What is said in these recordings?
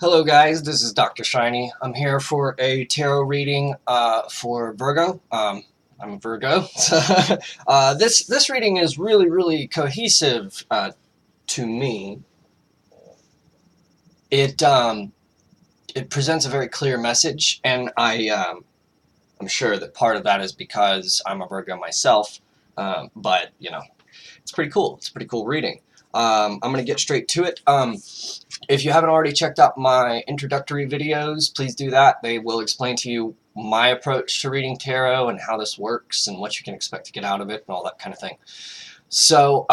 Hello guys, this is Dr. Shiny. I'm here for a tarot reading for Virgo. I'm a Virgo. This reading is really cohesive to me. It presents a very clear message, and I'm sure that part of that is because I'm a Virgo myself. But you know, it's pretty cool. It's a pretty cool reading. I'm gonna get straight to it. If you haven't already checked out my introductory videos, please do that. They will explain to you my approach to reading tarot and how this works and what you can expect to get out of it and all that kind of thing. So,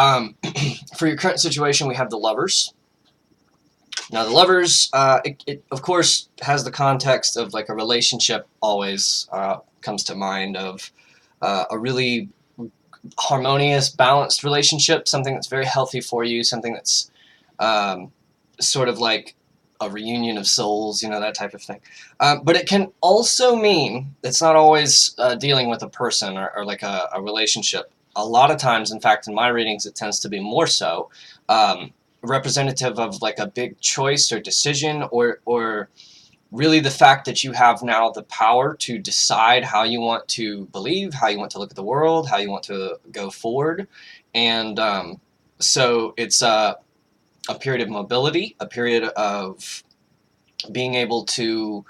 for your current situation, we have the Lovers. Now, the Lovers, it of course has the context of like a relationship always comes to mind of a really harmonious, balanced relationship, something that's very healthy for you, something that's sort of like a reunion of souls, you know, that type of thing. But it can also mean it's not always dealing with a person or like a relationship. A lot of times, in fact, in my readings, it tends to be more so representative of like a big choice or decision, or really the fact that you have now the power to decide how you want to believe, how you want to look at the world, how you want to go forward. And so it's a period of mobility, a period of being able to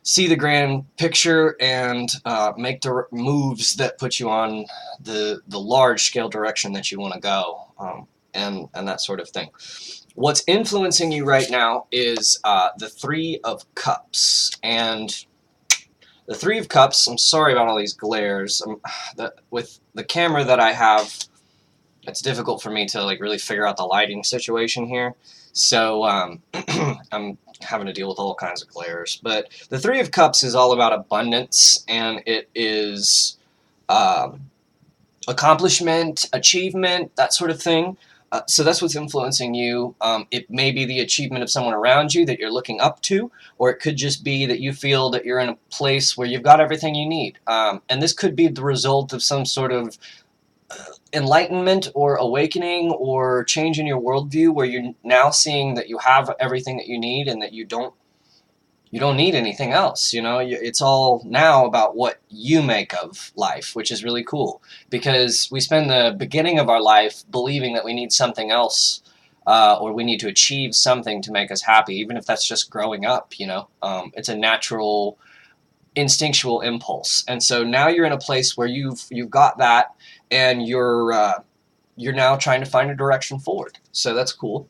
see the grand picture and make the moves that put you on the large scale direction that you want to go, and that sort of thing. What's influencing you right now is the Three of Cups. And the Three of Cups, I'm sorry about all these glares. With the camera that I have, it's difficult for me to like really figure out the lighting situation here. So I'm having to deal with all kinds of glares. But the Three of Cups is all about abundance, and it is accomplishment, achievement, that sort of thing. So that's what's influencing you. It may be the achievement of someone around you that you're looking up to, or it could just be that you feel that you're in a place where you've got everything you need. And this could be the result of some sort of enlightenment or awakening or change in your worldview, where you're now seeing that you have everything that you need and that you don't need anything else. You know, it's all now about what you make of life, which is really cool, because we spend the beginning of our life believing that we need something else, or we need to achieve something to make us happy, even if that's just growing up. You know, it's a natural instinctual impulse. And so now you're in a place where you've got that, and you're now trying to find a direction forward. So that's cool.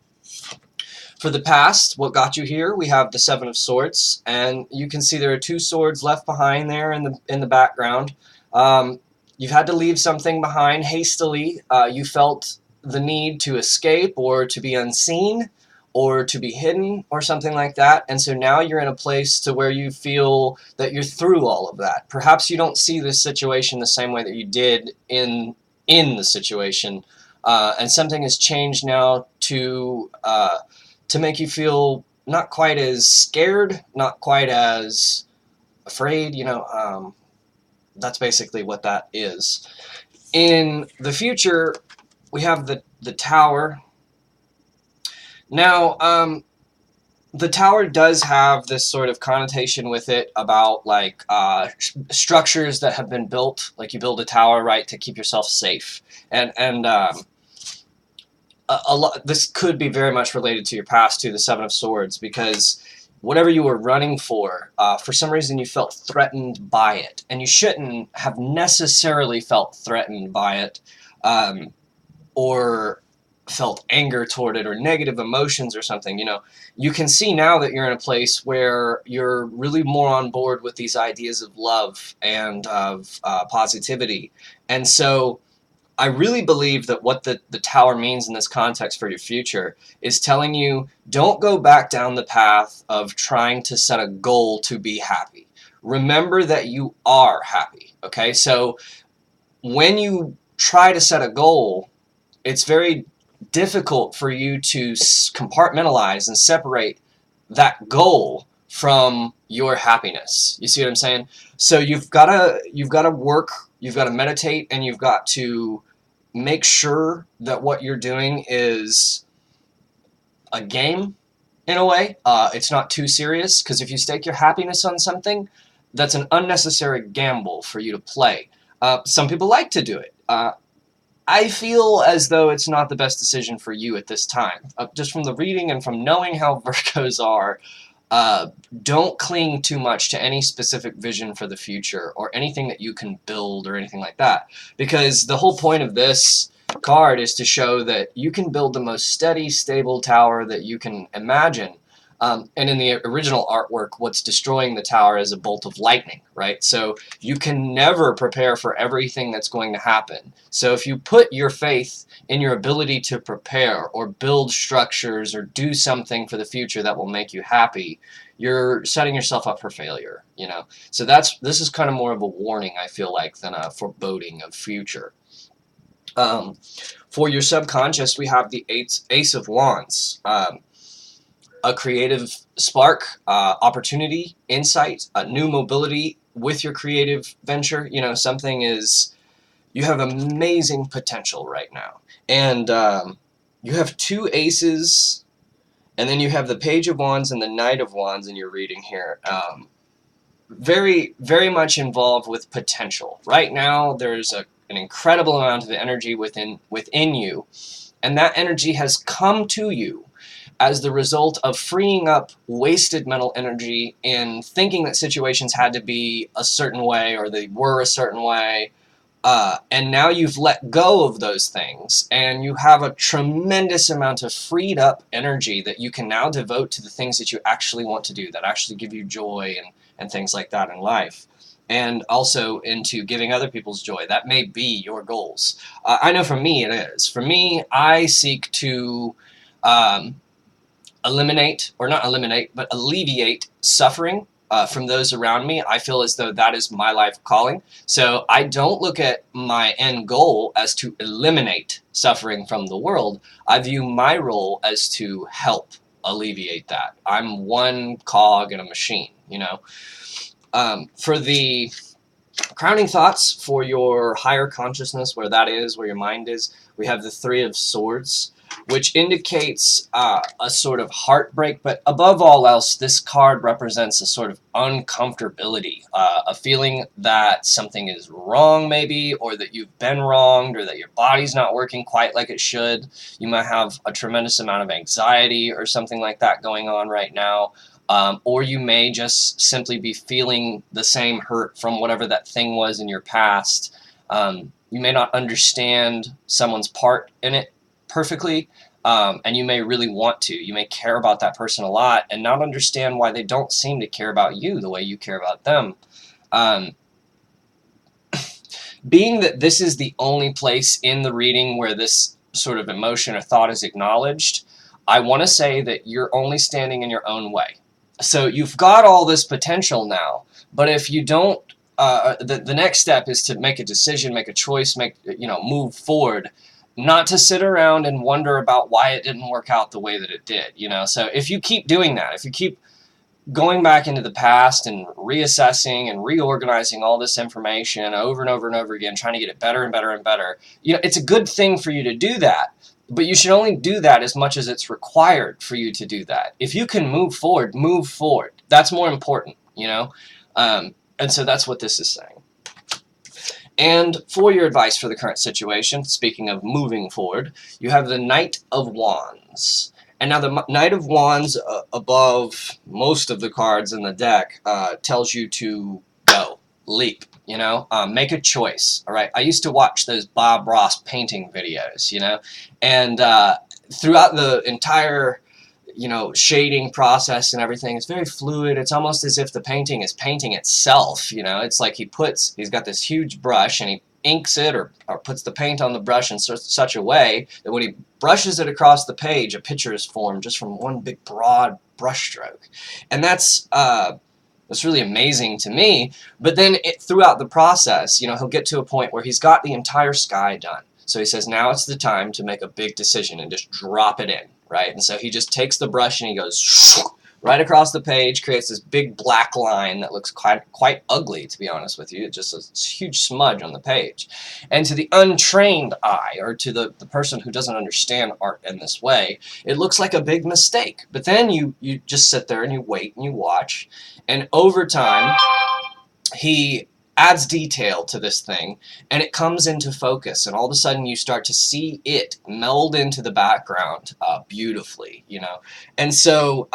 For the past, what got you here? We have the Seven of Swords, and you can see there are two swords left behind there in the background. You've had to leave something behind hastily. You felt the need to escape, or to be unseen, or to be hidden, or something like that. And so now you're in a place to where you feel that you're through all of that. Perhaps you don't see this situation the same way that you did in the situation, and something has changed now to make you feel not quite as scared, not quite as afraid. You know, that's basically what that is. In the future, we have the Tower. Now, the Tower does have this sort of connotation with it about like structures that have been built. Like you build a tower, right, to keep yourself safe, and a lot. This could be very much related to your past, to the Seven of Swords, because whatever you were running for some reason you felt threatened by it, and you shouldn't have necessarily felt threatened by it, or felt anger toward it, or negative emotions or something. You know, you can see now that you're in a place where you're really more on board with these ideas of love and of positivity. And so I really believe that what the Tower means in this context for your future is telling you, don't go back down the path of trying to set a goal to be happy. Remember that you are happy, okay? So when you try to set a goal, it's very difficult for you to compartmentalize and separate that goal from your happiness. You see what I'm saying? So you've got to work, you've got to meditate, and you've got to make sure that what you're doing is a game in a way. It's not too serious, because if you stake your happiness on something, that's an unnecessary gamble for you to play. Some people like to do it. I feel as though it's not the best decision for you at this time. Just from the reading and from knowing how Virgos are, uh, don't cling too much to any specific vision for the future or anything that you can build or anything like that. Because the whole point of this card is to show that you can build the most steady, stable tower that you can imagine. And in the original artwork, what's destroying the tower is a bolt of lightning, right? So you can never prepare for everything that's going to happen. So if you put your faith in your ability to prepare or build structures or do something for the future that will make you happy, you're setting yourself up for failure, you know? So this is kind of more of a warning, I feel like, than a foreboding of future. For your subconscious, we have the Ace of Wands. A creative spark, opportunity, insight, new mobility with your creative venture. You know, you have amazing potential right now. And you have two aces, and then you have the Page of Wands and the Knight of Wands in your reading here. Very, very much involved with potential. Right now, there's an incredible amount of energy within you, and that energy has come to you as the result of freeing up wasted mental energy in thinking that situations had to be a certain way or they were a certain way. And now you've let go of those things, and you have a tremendous amount of freed up energy that you can now devote to the things that you actually want to do, that actually give you joy and things like that in life. And also into giving other people's joy. That may be your goals. I know for me it is. For me, I seek to eliminate, or not eliminate, but alleviate suffering from those around me. I feel as though that is my life calling. So I don't look at my end goal as to eliminate suffering from the world. I view my role as to help alleviate that. I'm one cog in a machine, you know. For the crowning thoughts for your higher consciousness, where that is, where your mind is, we have the Three of Swords, which indicates a sort of heartbreak, but above all else, this card represents a sort of uncomfortability, a feeling that something is wrong maybe, or that you've been wronged, or that your body's not working quite like it should. You might have a tremendous amount of anxiety or something like that going on right now. Or you may just simply be feeling the same hurt from whatever that thing was in your past. You may not understand someone's part in it perfectly, and you may really want to. You may care about that person a lot and not understand why they don't seem to care about you the way you care about them. Being that this is the only place in the reading where this sort of emotion or thought is acknowledged, I want to say that you're only standing in your own way. So you've got all this potential now, but if you don't, the next step is to make a decision, make a choice, move forward, not to sit around and wonder about why it didn't work out the way that it did, you know. So if you keep doing that, if you keep going back into the past and reassessing and reorganizing all this information over and over and over again, trying to get it better and better and better, you know, it's a good thing for you to do that. But you should only do that as much as it's required for you to do that. If you can move forward, move forward. That's more important, you know? And so that's what this is saying. And for your advice for the current situation, speaking of moving forward, you have the Knight of Wands. And now the Knight of Wands, above most of the cards in the deck, tells you to go, leap. You know, make a choice, all right? I used to watch those Bob Ross painting videos, you know, and throughout the entire, you know, shading process and everything, it's very fluid. It's almost as if the painting is painting itself, you know. It's like he's got this huge brush and he inks it or puts the paint on the brush in such a way that when he brushes it across the page, a picture is formed just from one big broad brush stroke. And that's really amazing to me. But then throughout the process, you know, he'll get to a point where he's got the entire sky done. So he says, now it's the time to make a big decision and just drop it in, right? And so he just takes the brush and he goes right across the page, creates this big black line that looks quite ugly, to be honest with you. It's just a huge smudge on the page. And to the untrained eye, or to the person who doesn't understand art in this way, it looks like a big mistake. But then you just sit there and you wait and you watch, and over time, he adds detail to this thing, and it comes into focus, and all of a sudden you start to see it meld into the background beautifully, you know. And so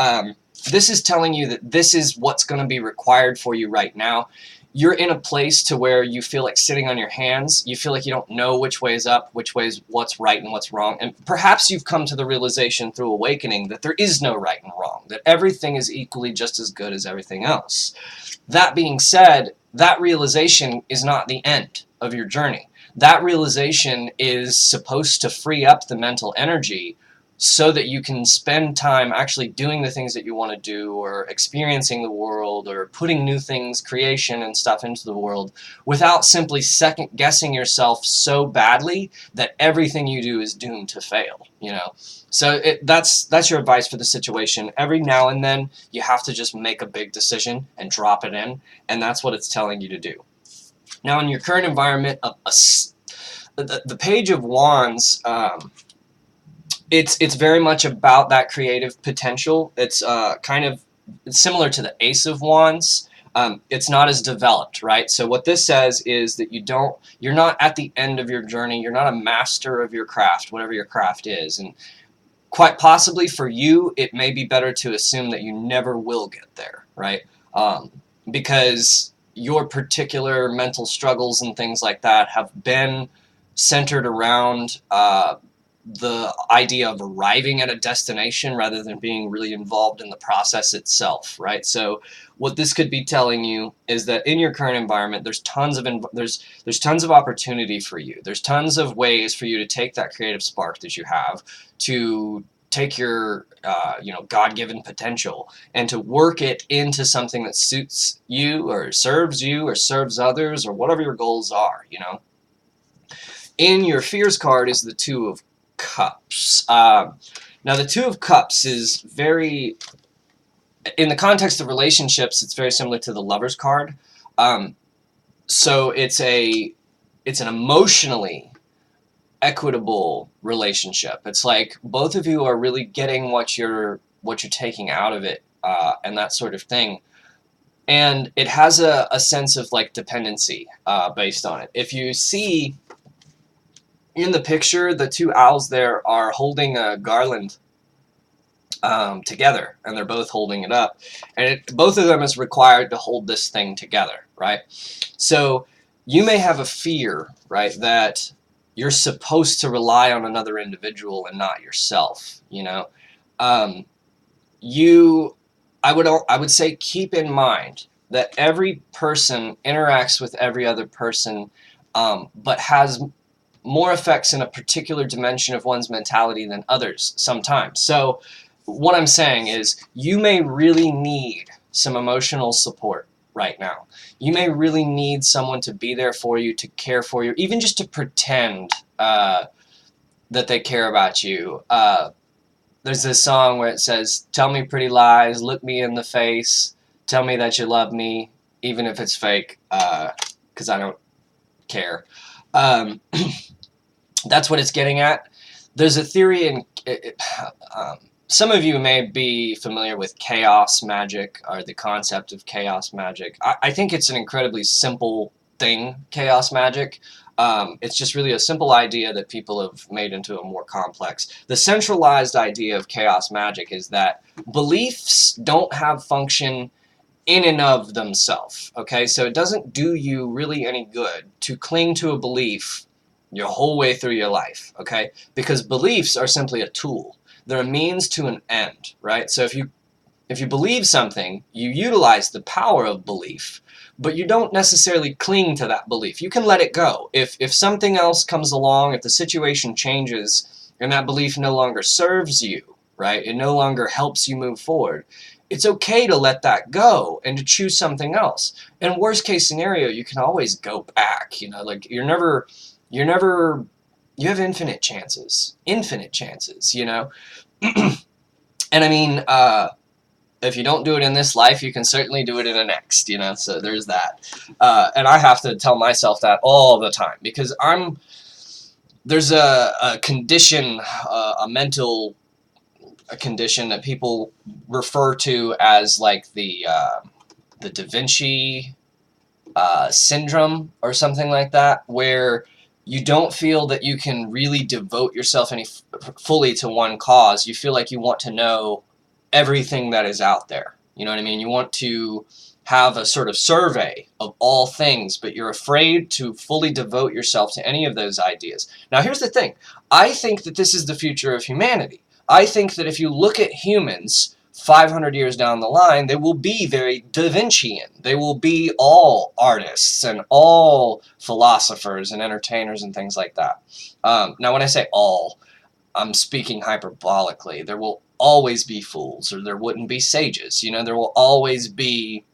this is telling you that this is what's going to be required for you right now. You're in a place to where you feel like sitting on your hands. You feel like you don't know which way is up, which way is what's right and what's wrong. And perhaps you've come to the realization through awakening that there is no right and wrong, that everything is equally just as good as everything else. That being said, that realization is not the end of your journey. That realization is supposed to free up the mental energy so that you can spend time actually doing the things that you want to do, or experiencing the world, or putting new things, creation and stuff into the world, without simply second guessing yourself so badly that everything you do is doomed to fail, you know. So that's your advice for the situation. Every now and then you have to just make a big decision and drop it in, and that's what it's telling you to do. Now, in your current environment, the Page of Wands, it's very much about that creative potential. It's it's similar to the Ace of Wands. It's not as developed, right? So what this says is that you're not at the end of your journey. You're not a master of your craft, whatever your craft is. And quite possibly for you, it may be better to assume that you never will get there, right? Because your particular mental struggles and things like that have been centered around the idea of arriving at a destination rather than being really involved in the process itself, right? So what this could be telling you is that in your current environment, there's tons of opportunity for you. There's tons of ways for you to take that creative spark that you have, to take your God-given potential, and to work it into something that suits you or serves others, or whatever your goals are, you know. In your Fears card is the Two of Cups. Now, the Two of Cups is very, in the context of relationships, it's very similar to the Lover's card. So it's an emotionally equitable relationship. It's like both of you are really getting what you're taking out of it, and that sort of thing. And it has a sense of like dependency based on it. If you see in the picture, the two owls there are holding a garland together, and they're both holding it up, and both of them is required to hold this thing together, right? So you may have a fear, right, that you're supposed to rely on another individual and not yourself, you know. I would say keep in mind that every person interacts with every other person, but has more effects in a particular dimension of one's mentality than others sometimes. So what I'm saying is, you may really need some emotional support right now. You may really need someone to be there for you, to care for you, even just to pretend that they care about you. There's this song where it says, "Tell me pretty lies, look me in the face, tell me that you love me, even if it's fake, because I don't care." That's what it's getting at. There's a theory in some of you may be familiar with chaos magic, or the concept of chaos magic. I think it's an incredibly simple thing, chaos magic. It's just really a simple idea that people have made into a more complex. The centralized idea of chaos magic is that beliefs don't have function in and of themselves, okay? So it doesn't do you really any good to cling to a belief your whole way through your life, okay? Because beliefs are simply a tool. They're a means to an end, right? So if you believe something, you utilize the power of belief, but you don't necessarily cling to that belief. You can let it go. If something else comes along, if the situation changes, and that belief no longer serves you, right? It no longer helps you move forward. It's okay to let that go and to choose something else. In worst case scenario, you can always go back, you know, like you have infinite chances, you know. And I mean, if you don't do it in this life, you can certainly do it in the next, you know, so there's that. And I have to tell myself that all the time, because there's a condition, a mental condition that people refer to as like the Da Vinci syndrome or something like that, where you don't feel that you can really devote yourself fully to one cause. You feel like you want to know everything that is out there. You know what I mean? You want to have a sort of survey of all things, but you're afraid to fully devote yourself to any of those ideas. Now, here's the thing. I think that this is the future of humanity. I think that if you look at humans 500 years down the line, they will be very Da Vincian. They will be all artists and all philosophers and entertainers and things like that. Now, when I say all, I'm speaking hyperbolically. There will always be fools, or there wouldn't be sages. You know, there will always be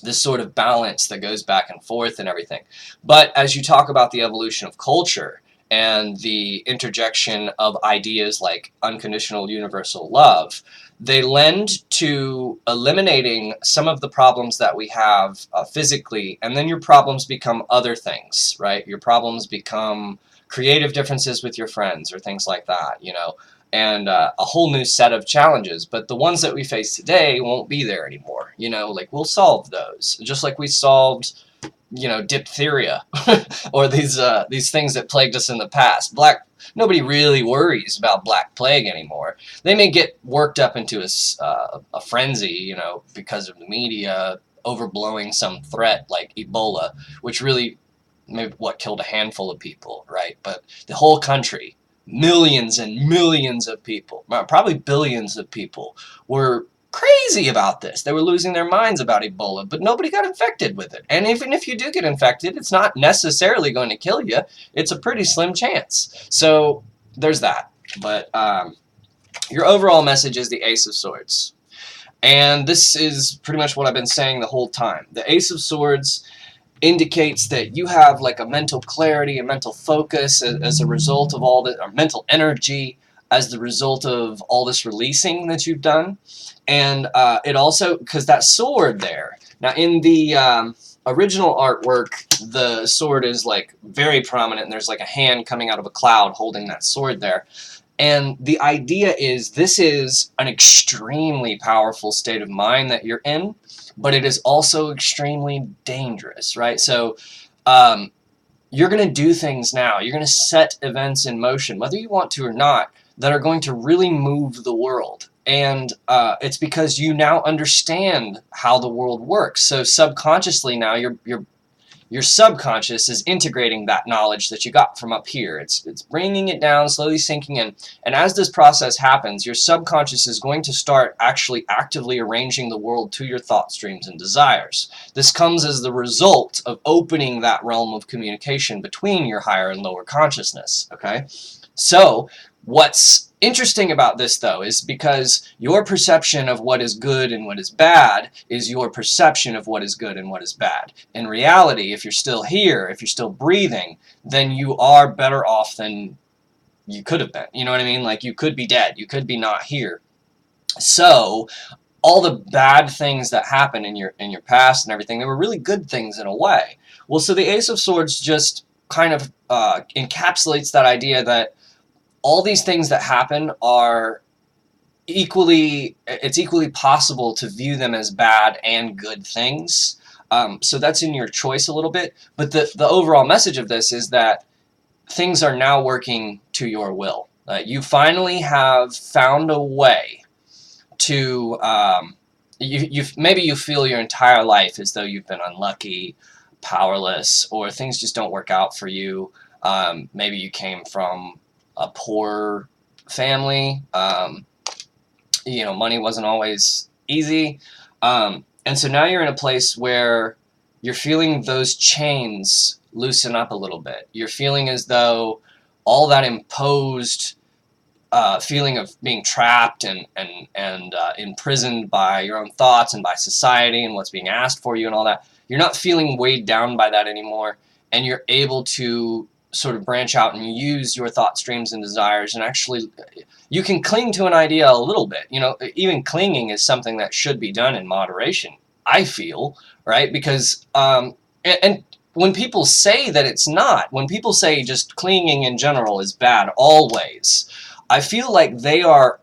this sort of balance that goes back and forth and everything. But as you talk about the evolution of culture and the interjection of ideas like unconditional universal love, they lend to eliminating some of the problems that we have physically, and then your problems become other things, right? Your problems become creative differences with your friends or things like that, you know, and a whole new set of challenges. But the ones that we face today won't be there anymore. You know, like we'll solve those, just like we solved, you know, diphtheria or these things that plagued us in the past. Nobody really worries about Black Plague anymore. They may get worked up into a frenzy, you know, because of the media overblowing some threat like Ebola, which really maybe killed a handful of people, right? But the whole country, millions and millions of people, probably billions of people, were crazy about this. They were losing their minds about Ebola, but nobody got infected with it. And even if you do get infected, it's not necessarily going to kill you. It's a pretty slim chance. So there's that. But your overall message is the Ace of Swords. And this is pretty much what I've been saying the whole time. The Ace of Swords indicates that you have like a mental clarity, a mental focus as a result of all the, or mental energy as the result of all this releasing that you've done. And it also, because that sword there, now in the original artwork, the sword is like very prominent, and there's like a hand coming out of a cloud holding that sword there. And the idea is this is an extremely powerful state of mind that you're in, but it is also extremely dangerous, right? So you're going to do things now. You're going to set events in motion, whether you want to or not, that are going to really move the world. And it's because you now understand how the world works. So subconsciously now your subconscious is integrating that knowledge that you got from up here. It's bringing it down, slowly sinking in. And as this process happens, your subconscious is going to start actually actively arranging the world to your thought streams and desires. This comes as the result of opening that realm of communication between your higher and lower consciousness, okay? So what's interesting about this, though, is because your perception of what is good and what is bad is your perception of what is good and what is bad. In reality, if you're still here, if you're still breathing, then you are better off than you could have been. You know what I mean? Like, you could be dead. You could be not here. So all the bad things that happen in your past and everything, they were really good things in a way. Well, so the Ace of Swords just kind of encapsulates that idea that all these things that happen are it's equally possible to view them as bad and good things. So that's in your choice a little bit. But the overall message of this is that things are now working to your will. You finally have found a way to, maybe you feel your entire life as though you've been unlucky, powerless, or things just don't work out for you. Maybe you came from a poor family. You know, money wasn't always easy. And so now you're in a place where you're feeling those chains loosen up a little bit. You're feeling as though all that imposed feeling of being trapped and imprisoned by your own thoughts and by society and what's being asked for you and all that, you're not feeling weighed down by that anymore, and you're able to sort of branch out and use your thoughts, dreams, and desires, and actually you can cling to an idea a little bit. You know, even clinging is something that should be done in moderation, I feel, right? Because and when people say that it's not, when people say just clinging in general is bad always, I feel like they are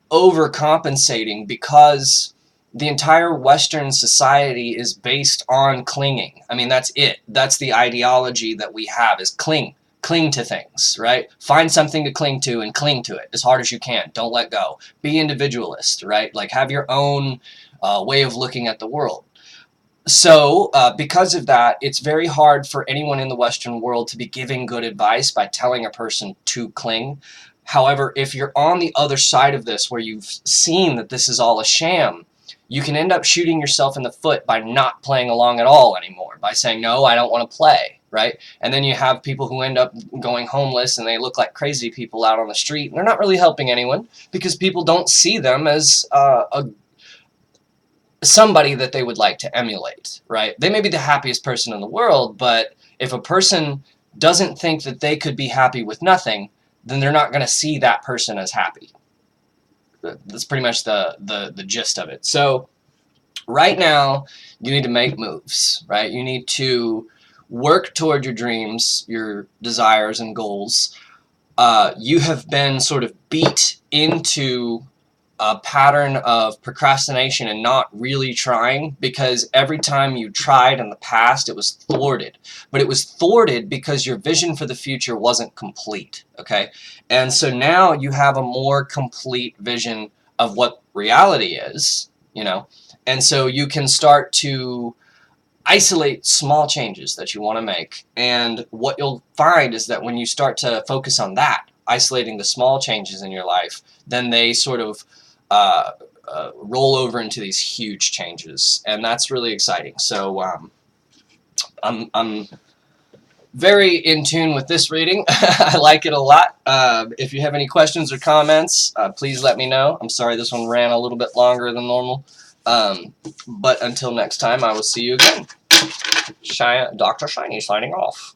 overcompensating, because the entire Western society is based on clinging. I mean, that's it. That's the ideology that we have, is cling. Cling to things, right? Find something to cling to and cling to it as hard as you can. Don't let go. Be individualist, right? Like, have your own way of looking at the world. So, because of that, it's very hard for anyone in the Western world to be giving good advice by telling a person to cling. However, if you're on the other side of this, where you've seen that this is all a sham, you can end up shooting yourself in the foot by not playing along at all anymore, by saying, no, I don't want to play, right? And then you have people who end up going homeless, and they look like crazy people out on the street, and they're not really helping anyone, because people don't see them as somebody that they would like to emulate, right? They may be the happiest person in the world, but if a person doesn't think that they could be happy with nothing, then they're not going to see that person as happy. That's pretty much the gist of it. So right now, you need to make moves, right? You need to work toward your dreams, your desires, and goals. You have been sort of beat into a pattern of procrastination and not really trying, because every time you tried in the past, it was thwarted. But it was thwarted because your vision for the future wasn't complete, okay? And so now you have a more complete vision of what reality is, you know? And so you can start to isolate small changes that you want to make. And what you'll find is that when you start to focus on that, isolating the small changes in your life, then they sort of roll over into these huge changes, and that's really exciting. So I'm very in tune with this reading. I like it a lot. If you have any questions or comments, please let me know. I'm sorry this one ran a little bit longer than normal, but until next time, I will see you again. Dr. Shiny signing off.